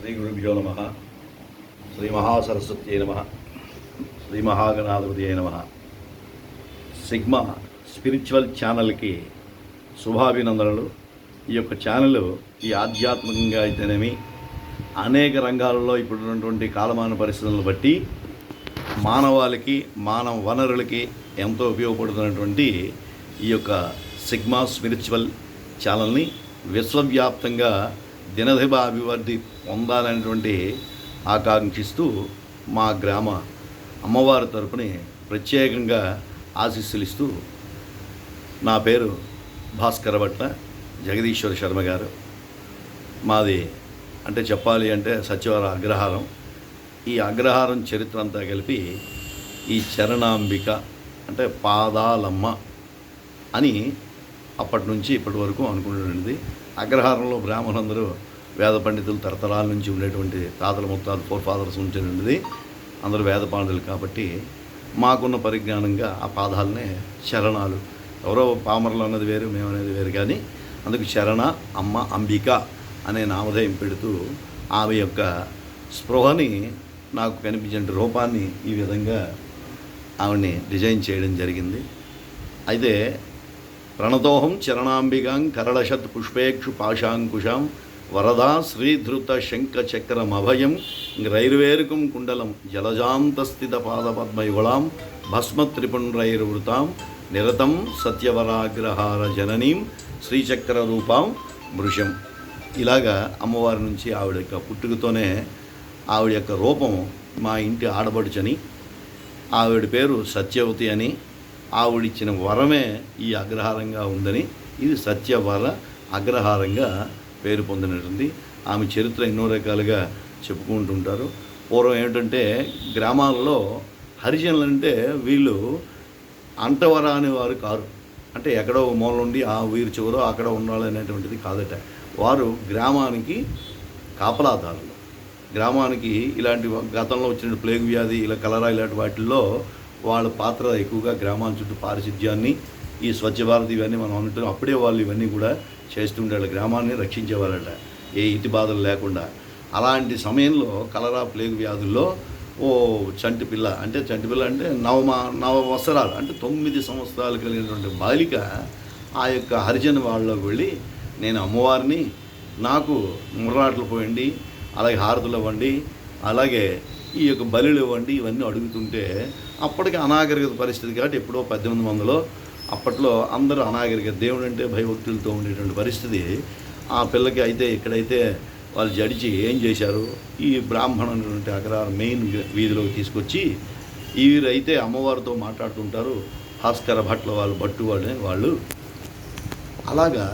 శ్రీ గురుభ్యో నమ. శ్రీ మహాసరస్వత్యై నమ. శ్రీ మహాగణాధిపతి నమ. సిగ్మా స్పిరిచువల్ ఛానల్కి శుభాభినందనలు. ఈ యొక్క ఛానల్ ఈ ఆధ్యాత్మికంగా అయితేనేమి అనేక రంగాలలో ఇప్పుడున్నటువంటి కాలమాన పరిస్థితులను బట్టి మానవాళికి మానవ వనరులకి ఎంతో ఉపయోగపడుతున్నటువంటి ఈ యొక్క సిగ్మా స్పిరిచువల్ ఛానల్ని విశ్వవ్యాప్తంగా దినదిన అభివృద్ధి పొందాలనేటువంటి ఆకాంక్షిస్తూ మా గ్రామ అమ్మవారి తరపుని ప్రత్యేకంగా ఆశీస్సులు ఇస్తూ, నా పేరు భాస్కర భట్ల జగదీశ్వర శర్మ గారు. మాది అంటే చెప్పాలి అంటే సత్యవర అగ్రహారం. ఈ అగ్రహారం చరిత్ర అంతా కలిపి ఈ చరణాంబిక అంటే పాదాలమ్మ అని అప్పటి నుంచి ఇప్పటి వరకు అనుకుంటున్నది. అగ్రహారంలో బ్రాహ్మణులందరూ వేద పండితులు తరతరాల నుంచి ఉండేటువంటి తాతల ముత్తాలు ఫోర్ ఫాదర్స్ ఉంచినది. అందరూ వేద పండితులు కాబట్టి మాకున్న పరిజ్ఞానంగా ఆ పాదాలనే శరణాలు, ఎవరో పామర్లు అన్నది వేరు, మేము అనేది వేరు, కానీ అందుకు శరణ అమ్మ అంబిక అనే నామధేయం పెడుతూ ఆమె యొక్క స్పృహని నాకు కనిపించే రూపాన్ని ఈ విధంగా ఆవిడ్ని డిజైన్ చేయడం జరిగింది. అయితే ప్రణతోహం చరణాంబికాం కరళశత్ పుష్పేక్షు పాశాంకుశాం వరదా శ్రీధృత శంఖ చక్రమభయం గ్రైర్వేరుకం కుండలం జలజాంతస్థిత పాదపద్మయుగళాం భస్మత్రిపుండ్రైర్వృతాం నిరతం సత్యవరాగ్రహార జననీం శ్రీచక్ర రూపాం వృషం. ఇలాగా అమ్మవారి నుంచి ఆవిడ యొక్క పుట్టుకతోనే ఆవిడ యొక్క రూపం మా ఇంటి ఆడబడుచని, ఆవిడ పేరు సత్యవతి అని, ఆవిడిచ్చిన వరమే ఈ అగ్రహారంగా ఉందని, ఇది సత్యవర అగ్రహారంగా పేరు పొందినటువంటి ఆమె చరిత్ర ఎన్నో రకాలుగా చెప్పుకుంటుంటారు. పూర్వం ఏమిటంటే గ్రామాలలో హరిజనులు అంటే వీళ్ళు అంటవర అనేవారు కారు, అంటే ఎక్కడో మూల నుండి ఆ వీరి చివరో అక్కడ ఉండాలనేటువంటిది కాదట. వారు గ్రామానికి కాపలాదారులు. గ్రామానికి ఇలాంటి గతంలో వచ్చిన ప్లేగు వ్యాధి, ఇలా కలరా, ఇలాంటి వాటిల్లో వాళ్ళ పాత్ర ఎక్కువగా గ్రామాల చుట్టూ పారిశుధ్యాన్ని, ఈ స్వచ్ఛ భారత్ ఇవన్నీ మనం అనుకుంటున్నాం. అప్పుడే వాళ్ళు ఇవన్నీ కూడా చేస్తుండే, గ్రామాన్ని రక్షించేవారట ఏ ఇతి బాధలు లేకుండా. అలాంటి సమయంలో కలరా, ప్లేగు వ్యాధుల్లో చంటి పిల్ల అంటే నవ వత్సరాలు అంటే 9 సంవత్సరాలు కలిగినటువంటి బాలిక ఆ యొక్క హరిజన వాళ్ళలోకి వెళ్ళి, నేను అమ్మవారిని, నాకు ముర్రాట్లు పోయండి, అలాగే హారతులు ఇవ్వండి, అలాగే ఈ యొక్క బలులు ఇవ్వండి, ఇవన్నీ అడుగుతుంటే అప్పటికి అనాగరికత పరిస్థితి కాబట్టి ఎప్పుడో 1800లో అప్పట్లో అందరూ అనాగరికత, దేవుడు అంటే భయభక్తులతో ఉండేటువంటి పరిస్థితి. ఆ పిల్లకి అయితే ఇక్కడైతే వాళ్ళు జడిచి ఏం చేశారు, ఈ బ్రాహ్మణుటువంటి అగ్రహారం మెయిన్ వీధిలోకి తీసుకొచ్చి వీరైతే అమ్మవారితో మాట్లాడుతుంటారు. భాస్కర భట్ల వాళ్ళు, భట్టు వాళ్ళు అలాగా